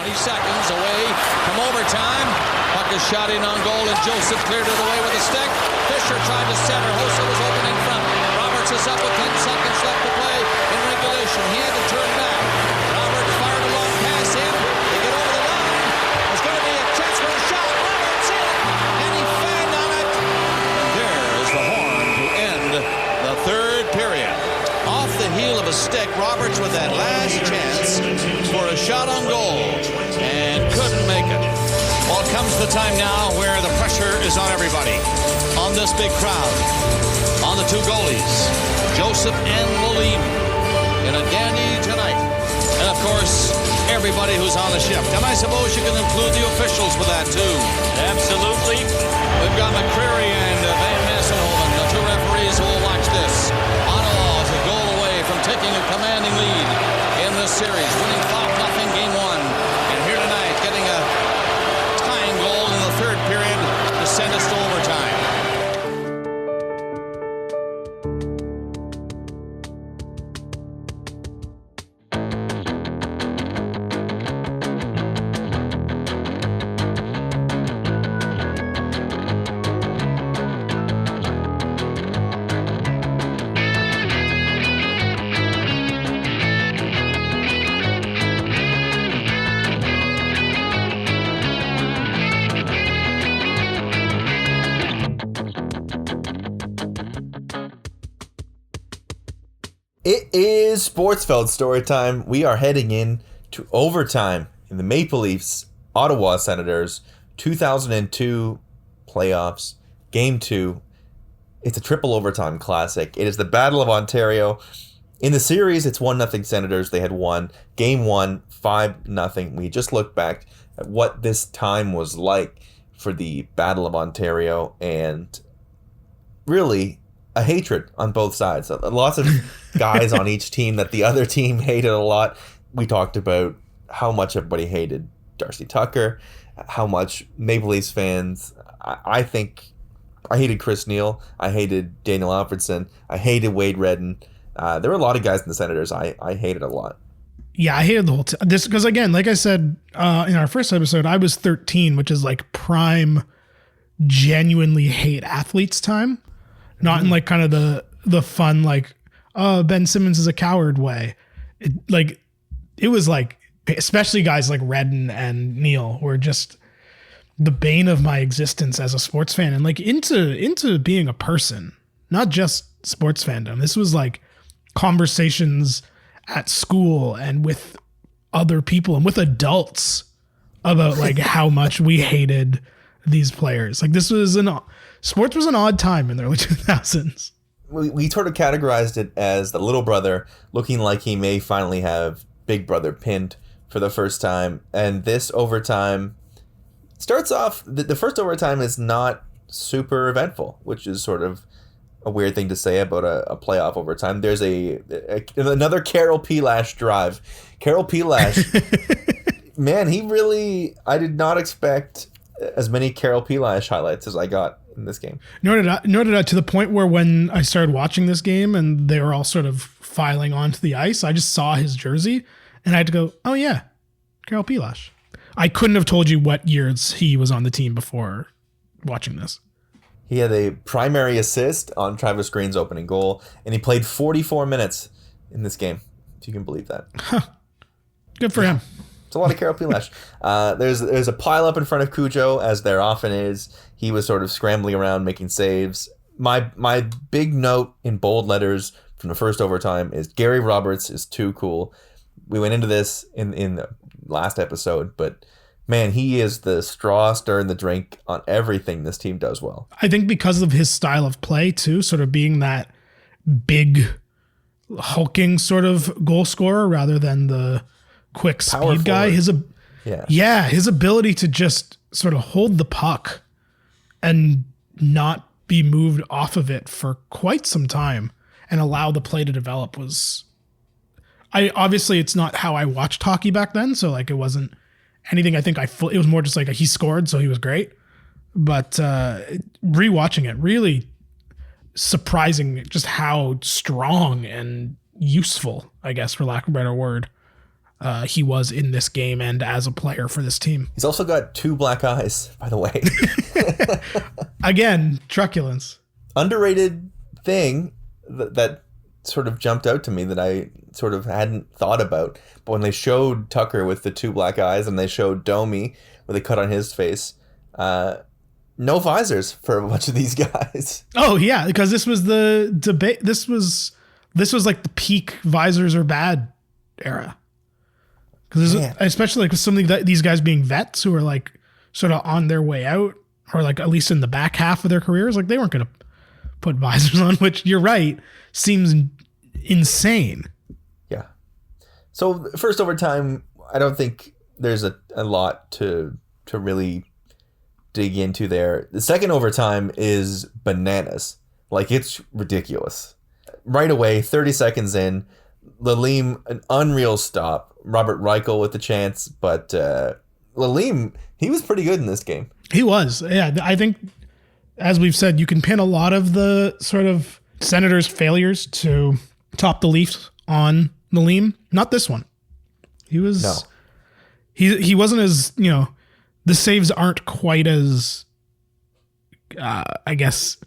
20 seconds away from overtime. Puck is shot in on goal, and Joseph cleared it away with a stick. Fisher tried to center. Hossa was open in front. Roberts is up with 10 seconds left to play in regulation. He had to turn back. Roberts fired a long pass in. They get over the line. There's going to be a chance for a shot. Roberts in, and he fanned on it. There is the horn to end the third period. Off the heel of a stick, Roberts with that last chance for a shot on goal, and couldn't make it. Well, it comes the time now where the pressure is on everybody, on this big crowd, on the two goalies, Joseph and Moline, in a dandy tonight, and of course, everybody who's on the shift. And I suppose you can include the officials with that too. Absolutely. We've got McCreary and Van Massenhoven, the two referees who will watch this. Ottawa is a goal away from taking a commanding lead in this series, winning 5-0 game one. And here tonight, getting a tying goal in the third period to send us to overtime. It is Sportsfeld Storytime. We are heading in to overtime in the Maple Leafs Ottawa Senators 2002 playoffs, Game 2. It's a triple overtime classic. It is the Battle of Ontario. In the series, it's 1-0 Senators. They had won. Game 1, 5-0. We just looked back at what this time was like for the Battle of Ontario, and really a hatred on both sides. Lots of guys on each team that the other team hated a lot. We talked about how much everybody hated Darcy Tucker, how much Maple Leafs fans, I think I hated Chris Neal, I hated Daniel Alfredsson, I hated Wade Redden. There were a lot of guys in the Senators I hated a lot. Yeah, I hated the whole this because, again, like I said in our first episode, I was 13, which is like prime genuinely hate athletes time. Not in like kind of the fun, like, oh, Ben Simmons is a coward way. It was like, especially guys like Redden and Neal were just the bane of my existence as a sports fan, and like into being a person, not just sports fandom. This was like conversations at school and with other people and with adults about like how much we hated these players. Like, this was sports was an odd time in the early 2000s. We sort of categorized it as the little brother looking like he may finally have big brother pinned for the first time. And this overtime starts off, the first overtime is not super eventful, which is sort of a weird thing to say about a playoff overtime. There's another Carol Pelash drive. Carol Pelash, man, I did not expect as many Carol Pelash highlights as I got in this game. Nor did I, to the point where when I started watching this game and they were all sort of filing onto the ice, I just saw his jersey and I had to go, oh yeah, Carol Pelash. I couldn't have told you what years he was on the team before watching this. He had a primary assist on Travis Green's opening goal, and he played 44 minutes in this game, if you can believe that. Huh. Good for him. It's a lot of Carol Pelash. There's a pile up in front of Cujo, as there often is. He was sort of scrambling around making saves. My big note in bold letters from the first overtime is Gary Roberts is too cool. We went into this in the last episode, but man, he is the straw stirring the drink on everything this team does well. I think because of his style of play too, sort of being that big hulking sort of goal scorer rather than the quick speed guy. His ability to just sort of hold the puck and not be moved off of it for quite some time and allow the play to develop was, obviously it's not how I watched hockey back then. So like, it wasn't anything I think it was more just like he scored, so he was great. But rewatching it, really surprising just how strong and useful, I guess, for lack of a better word, he was in this game and as a player for this team. He's also got 2 black eyes, by the way. Again, truculence. Underrated thing that sort of jumped out to me that I sort of hadn't thought about. But when they showed Tucker with the 2 black eyes and they showed Domi with a cut on his face, no visors for a bunch of these guys. Oh yeah, because this was the debate. This was like the peak visors are bad era. Because especially like with some of these guys being vets who are like sort of on their way out, or like at least in the back half of their careers, like they weren't going to put visors on, which you're right, seems insane. Yeah. So first overtime, I don't think there's a lot to really dig into there. The second overtime is bananas. Like, it's ridiculous. Right away, 30 seconds in, Lalime, an unreal stop. Robert Reichel with the chance, but Lalime, he was pretty good in this game. He was. Yeah, I think, as we've said, you can pin a lot of the sort of Senators' failures to top the Leafs on Lalime. Not this one. He was... No. He wasn't as, the saves aren't quite as, I guess,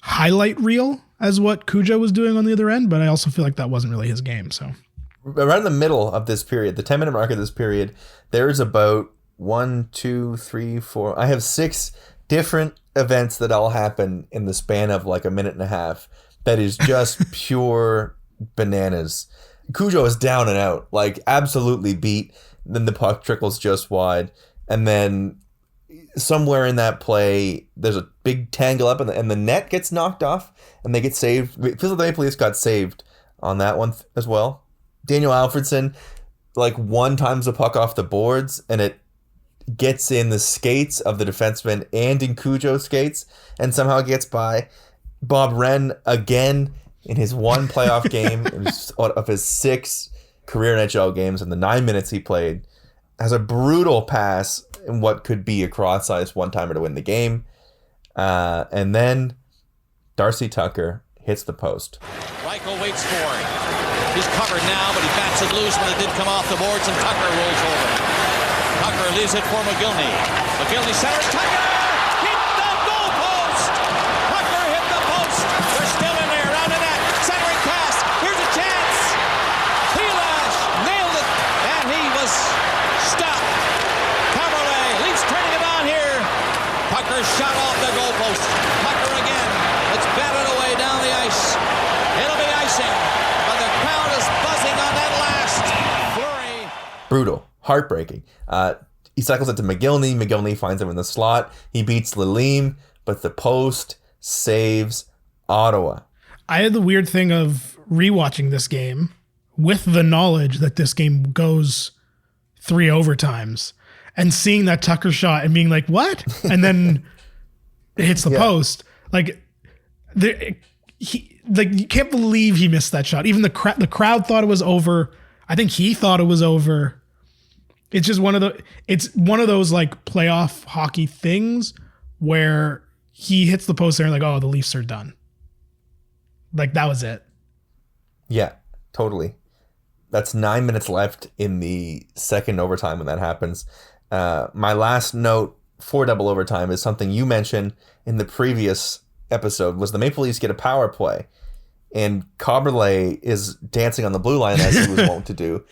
highlight reel as what Cujo was doing on the other end, but I also feel like that wasn't really his game. So around the middle of this period, the 10-minute mark of this period, there's about 1, 2, 3, 4. I have 6 different events that all happen in the span of like a minute and a half. That is just pure bananas. Cujo is down and out, like absolutely beat. Then the puck trickles just wide. And then somewhere in that play, there's a big tangle up and the net gets knocked off and they get saved. It feels like the Maple Leafs got saved on that one as well. Daniel Alfredsson, like, one times the puck off the boards and it gets in the skates of the defenseman and in Cujo's skates and somehow gets by. Bob Wren, again, in his one playoff game of his 6 career NHL games in the 9 minutes he played, has a brutal pass in what could be a cross-ice one-timer to win the game. And then Darcy Tucker hits the post. Reichel waits for it. He's covered now, but he bats it loose when it did come off the boards, and Tucker rolls over. Tucker leaves it for Mogilny. Mogilny centers. Tucker hit the goalpost. Tucker hit the post. They're still in there around the net. Centering pass. Here's a chance. Helash nailed it, and he was stopped. Kaberle, Leafs turning it on here. Tucker shot off the goalpost. Tucker again. It's batted away down the ice. It'll be icing, but the crowd is buzzing on that last flurry. Brutal. Heartbreaking. He cycles it to Mogilny. Mogilny finds him in the slot. He beats Lalime, but the post saves Ottawa. I had the weird thing of rewatching this game with the knowledge that this game goes 3 overtimes and seeing that Tucker shot and being like, what? And then it hits the post. Like, you can't believe he missed that shot. Even the crowd thought it was over. I think he thought it was over. It's just one of those like playoff hockey things where he hits the post there and like, oh, the Leafs are done. Like, that was it. Yeah, totally. That's 9 minutes left in the second overtime when that happens. My last note for double overtime is something you mentioned in the previous episode, was the Maple Leafs get a power play and Kaberle is dancing on the blue line as he was wont to do.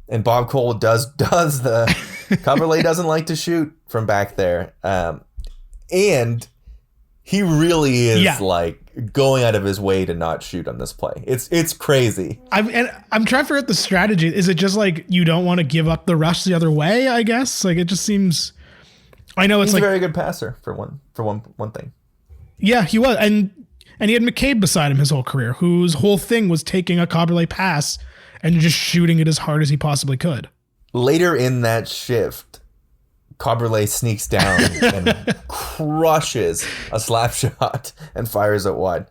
And Bob Cole does the Kaberle doesn't like to shoot from back there. And he really is like going out of his way to not shoot on this play. It's crazy. I'm trying to figure out the strategy. Is it just like you don't want to give up the rush the other way, I guess? Like, it just seems, I know it's he's like a very good passer for one thing. Yeah, he was. And he had McCabe beside him his whole career, whose whole thing was taking a Kaberle pass and just shooting it as hard as he possibly could. Later in that shift, Kaberle sneaks down and crushes a slap shot and fires it wide.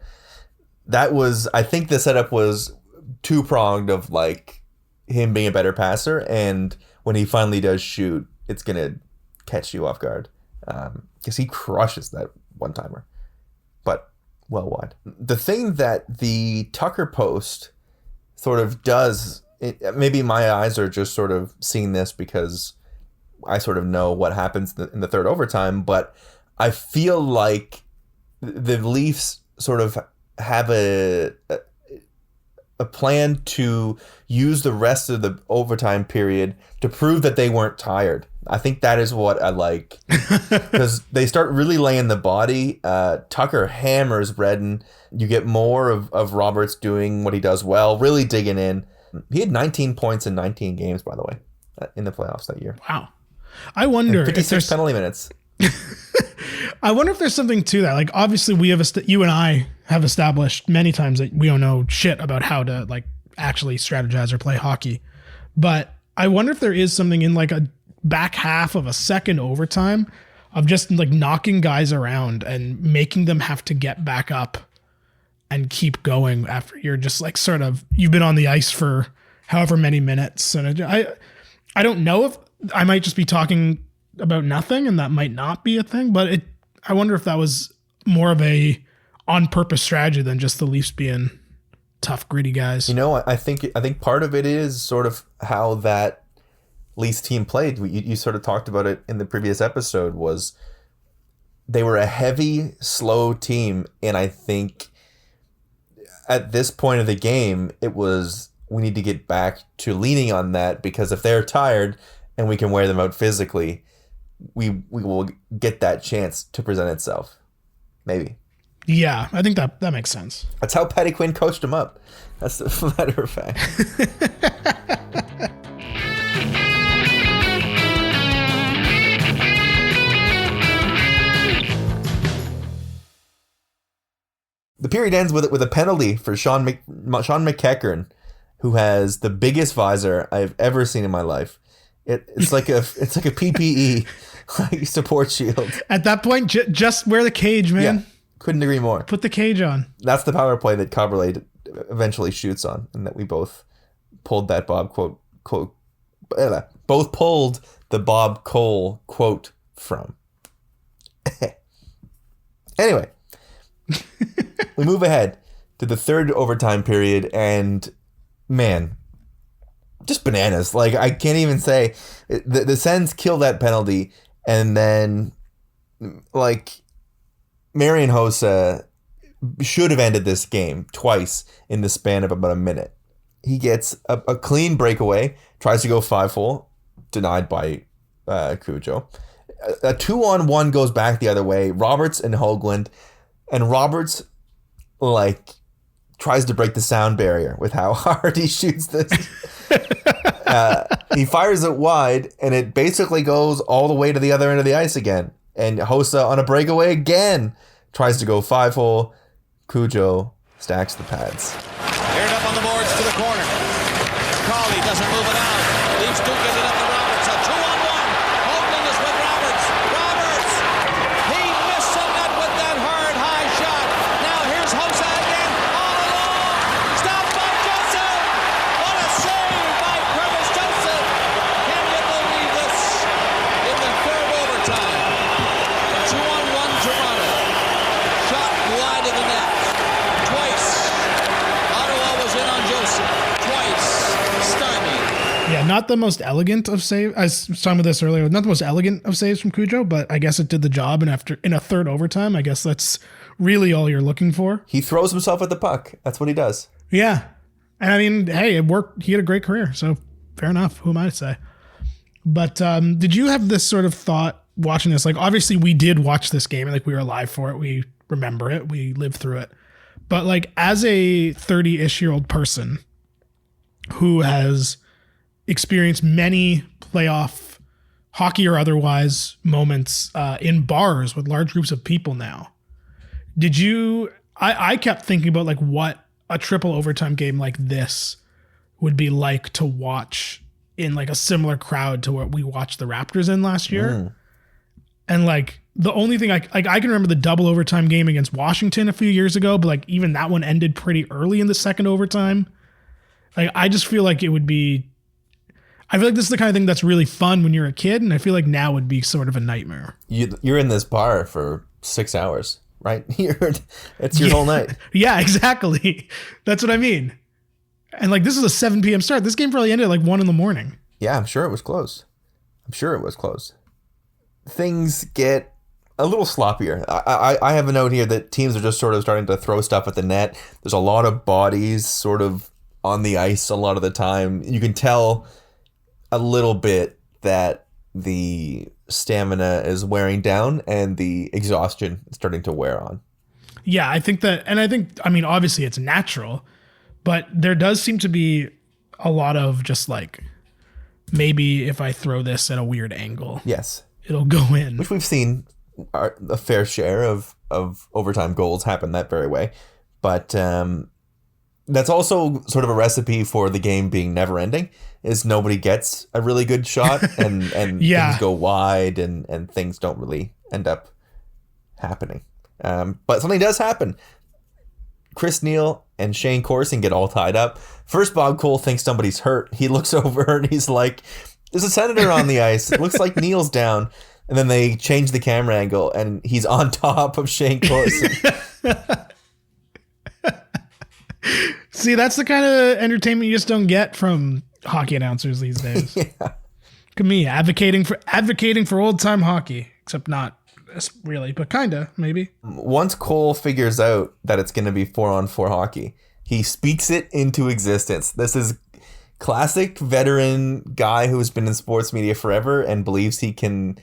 That was, I think the setup was 2-pronged of like him being a better passer, and when he finally does shoot, it's going to catch you off guard. Because he crushes that one-timer. But well wide. The thing that the Tucker post sort of does maybe my eyes are just sort of seeing this because I sort of know what happens in the third overtime, but I feel like the Leafs sort of have a plan to use the rest of the overtime period to prove that they weren't tired. I think that is what I like, because they start really laying the body. Tucker hammers Redden. You get more of Roberts doing what he does well, really digging in. He had 19 points in 19 games, by the way, in the playoffs that year. Wow. I wonder and 56 penalty minutes. I wonder if there's something to that. Like, obviously we have you and I have established many times that we don't know shit about how to like actually strategize or play hockey. But I wonder if there is something in like a back half of a second overtime of just like knocking guys around and making them have to get back up and keep going after you're just like sort of, you've been on the ice for however many minutes. And I don't know if I might just be talking about nothing and that might not be a thing, but I wonder if that was more of a on purpose strategy than just the Leafs being tough, gritty guys. You know, I think part of it is sort of how that Leafs team played. You sort of talked about it in the previous episode, was they were a heavy, slow team. And I think at this point of the game, it was, we need to get back to leaning on that, because if they're tired and we can wear them out physically, we will get that chance to present itself. Maybe. Yeah, I think that makes sense. That's how Patty Quinn coached him up. That's the matter of fact. The period ends with a penalty for Sean McEachern, who has the biggest visor I've ever seen in my life. It's like a PPE like support shield. At that point, just wear the cage, man. Yeah, couldn't agree more. Put the cage on. That's the power play that Kaberle eventually shoots on, and that we both pulled that Bob quote both pulled the Bob Cole quote from. Anyway, we move ahead to the third overtime period, and man, just bananas. Like, I can't even say. The Sens kill that penalty, and then like Marian Hossa should have ended this game twice in the span of about a minute. He gets a clean breakaway, tries to go 5-hole, denied by Cujo. A 2-on-1 goes back the other way. Roberts and Hoagland, and Roberts like tries to break the sound barrier with how hard he shoots this. He fires it wide, and it basically goes all the way to the other end of the ice again. And Hossa on a breakaway again tries to go 5-hole. Cujo stacks the pads. Aired up on the boards to the corner. Crawley doesn't move it out. Leafs do get it up to Roberts. A 2-on-1. Hoagland is with Roberts. Roberts! He missed the net with that hard high shot. Now here's Hossa again. All alone. Stopped by Joseph. What a save by Curtis Joseph. Can you believe this? In the third overtime. 2-on-1 Toronto. Shot wide of the net. Twice. Ottawa was in on Joseph. Twice. Stymied. Yeah, not the most elegant of saves. I was talking about this earlier. Not the most elegant of saves from Cujo, but I guess it did the job. And after in a third overtime, I guess that's really all you're looking for. He throws himself at the puck. That's what he does. Yeah. And I mean, hey, it worked. He had a great career. So fair enough. Who am I to say? But did you have this sort of thought watching this? Like, obviously we did watch this game and like we were alive for it. We remember it. We lived through it. But like, as a 30-ish-year-old person who has experienced many playoff hockey or otherwise moments in bars with large groups of people now, did you, I kept thinking about like what a triple overtime game like this would be like to watch in like a similar crowd to what we watched the Raptors in last year. And like the only thing I can remember the double overtime game against Washington a few years ago, but like even that one ended pretty early in the second overtime. Like, I just feel like it would be, I feel like this is the kind of thing that's really fun when you're a kid. And I feel like now would be sort of a nightmare. You're in this bar for 6 hours, right? It's your whole night. Yeah, exactly. That's what I mean. And like, this is a 7 p.m. start. This game probably ended at like 1 a.m. Yeah, I'm sure it was close. Things get a little sloppier. I have a note here that teams are just sort of starting to throw stuff at the net. There's a lot of bodies sort of on the ice a lot of the time. You can tell a little bit that the stamina is wearing down and the exhaustion is starting to wear on. Yeah, I think, I mean, obviously it's natural, but there does seem to be a lot of just like, maybe if I throw this at a weird angle, yes, it'll go in. Which we've seen a fair share of overtime goals happen that very way. But that's also sort of a recipe for the game being never ending, is nobody gets a really good shot and yeah. things go wide and things don't really end up happening. But something does happen. Chris Neal and Shane Corson get all tied up. First, Bob Cole thinks somebody's hurt. He looks over and he's like, there's a Senator on the ice. It looks like Neal's down. And then they change the camera angle and he's on top of Shane Corson. See, that's the kind of entertainment you just don't get from hockey announcers these days. Yeah. Look at me advocating for old time hockey, except not really, but kinda, maybe. Once Cole figures out that it's going to be 4-on-4 hockey, he speaks it into existence. This is classic veteran guy who's been in sports media forever and believes he can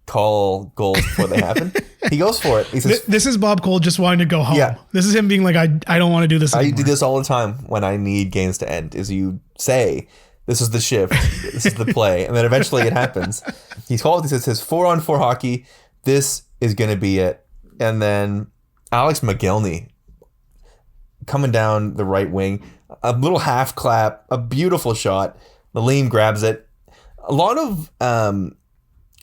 call goals before they happen. He goes for it. He says, this is Bob Cole just wanting to go home. Yeah. This is him being like, I don't want to do this anymore. I do this all the time when I need games to end, is you say, this is the shift, this is the play, and then eventually it happens. He says 4-on-4 hockey, this is going to be it. And then Alex Mogilny coming down the right wing, a little half clap, a beautiful shot. Lalime grabs it. A lot of,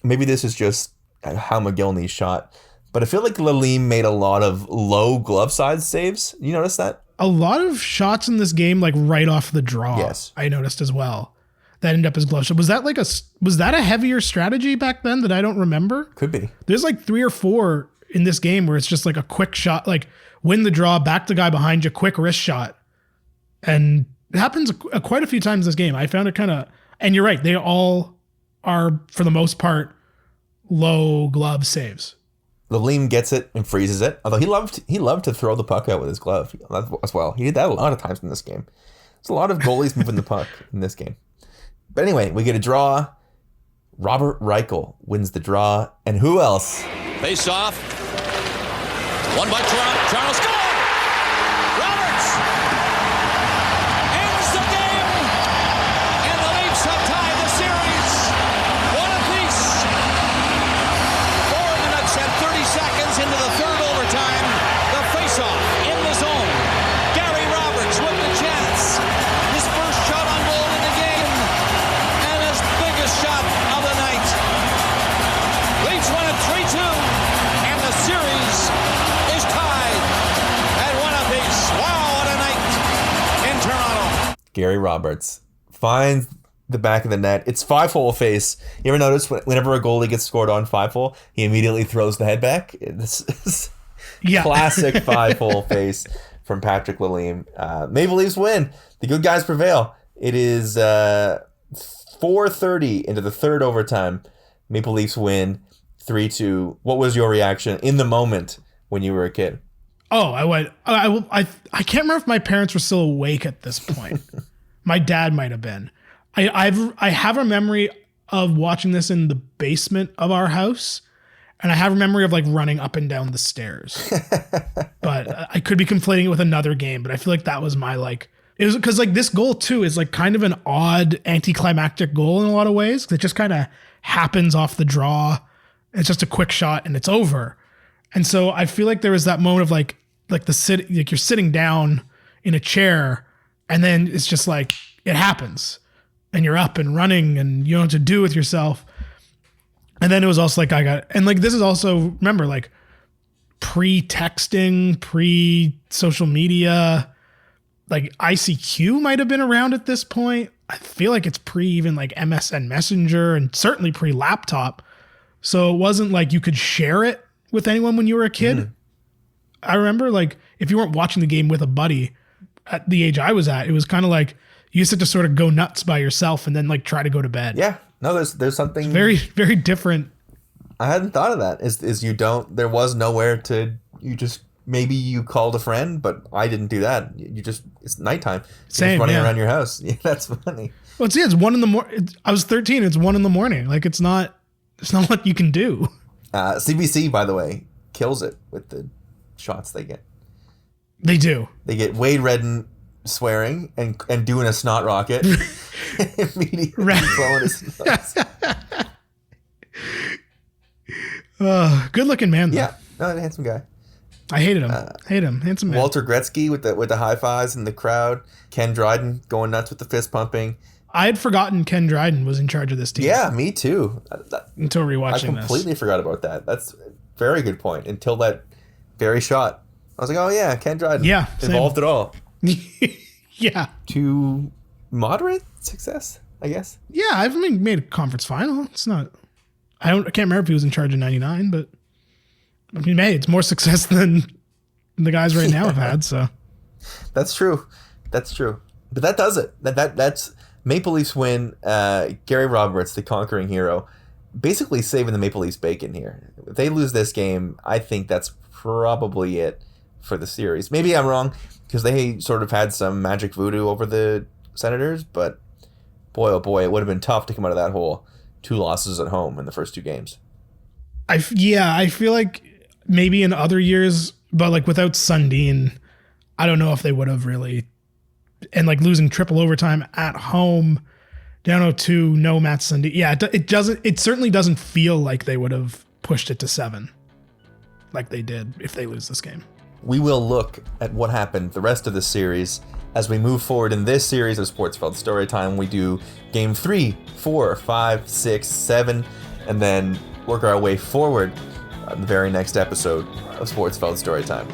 maybe this is just how Mogilny shot, but I feel like Lalime made a lot of low glove size saves. You notice that? A lot of shots in this game, like right off the draw. Yes. I noticed as well. That ended up as glove shot. Was that a heavier strategy back then that I don't remember? Could be. There's like 3 or 4 in this game where it's just like a quick shot, like win the draw, back the guy behind you, quick wrist shot. And it happens quite a few times this game. I found it kind of, and you're right, they all are, for the most part, low glove saves. Lalime gets it and freezes it. Although he loved to throw the puck out with his glove as well. He did that a lot of times in this game. There's a lot of goalies moving the puck in this game. But anyway, we get a draw. Robert Reichel wins the draw. And who else? Face off. One by Toronto. Toronto score! Roberts ends the game. And the Leafs have tied the series. One apiece. 4 minutes and 30 seconds into the third overtime. The face-off in the zone. Gary Roberts with the chance. His first shot on goal in the game. And his biggest shot of the night. Leafs won it 3-2. And the series is tied at one apiece. Wow, what a night in Toronto. Gary Roberts finds the back of the net. It's 5-hole face. You ever notice whenever a goalie gets scored on 5-hole, he immediately throws the head back? This is classic 5-hole face from Patrick Lalime. Maple Leafs win. The good guys prevail. It is 4:30 into the third overtime. Maple Leafs win 3-2. What was your reaction in the moment when you were a kid? Oh, I can't remember if my parents were still awake at this point. My dad might have been. I have a memory of watching this in the basement of our house, and I have a memory of like running up and down the stairs. But I could be conflating it with another game, but I feel like that was my like, it was because like this goal too is like kind of an odd anticlimactic goal in a lot of ways. It just kind of happens off the draw. It's just a quick shot and it's over. And so I feel like there was that moment of like you're sitting down in a chair and then it's just like it happens and you're up and running and you know what to do with yourself. And then it was also like this is also, remember, like pre-texting, pre-social media, like ICQ might have been around at this point. I feel like it's pre even like MSN Messenger and certainly pre-laptop. So it wasn't like you could share it with anyone when you were a kid. I remember like if you weren't watching the game with a buddy, at the age I was at, it was kind of like you used to just sort of go nuts by yourself and then like try to go to bed. Yeah. No, there's something Very, very different. I hadn't thought of that. Is you don't, there was nowhere to, you just, maybe you called a friend, but I didn't do that. You just, it's nighttime. You're Same, just running yeah. around your house. Yeah, that's funny. Well, it's 1 in the morning. I was 13. It's 1 in the morning. Like it's not what you can do. CBC, by the way, kills it with the shots they get. They do. They get Wade Redden swearing and doing a snot rocket. Immediately blowing his nose. Good looking man, though. Yeah, no, a handsome guy. I hated him. Handsome man. Walter Gretzky with the high fives in the crowd. Ken Dryden going nuts with the fist pumping. I had forgotten Ken Dryden was in charge of this team. Yeah, me too. Until rewatching this. I completely forgot about that. That's a very good point. Until that very shot. I was like, oh yeah, Ken Dryden. Yeah, Involved at all. Yeah. To moderate success, I guess. Yeah, I've made a conference final. It's not... I can't remember if he was in charge of 99, but I mean, hey, it's more success than the guys right now have had. So that's true. That's true. But that does it. That's Maple Leafs win. Gary Roberts, the conquering hero, basically saving the Maple Leafs bacon here. If they lose this game, I think that's probably it for the series. Maybe I'm wrong because they sort of had some magic voodoo over the Senators, but boy, oh boy, it would have been tough to come out of that hole. 2 losses at home in the first 2 games. I feel like maybe in other years, but like without Sundin, I don't know if they would have really, and like losing triple overtime at home, down 0-2, no Matt Sundin. Yeah, it certainly doesn't feel like they would have pushed it to 7 like they did if they lose this game. We will look at what happened the rest of the series as we move forward in this series of Sportsfeld Storytime. We do game 3, 4, 5, 6, 7, and then work our way forward on the very next episode of Sportsfeld Storytime.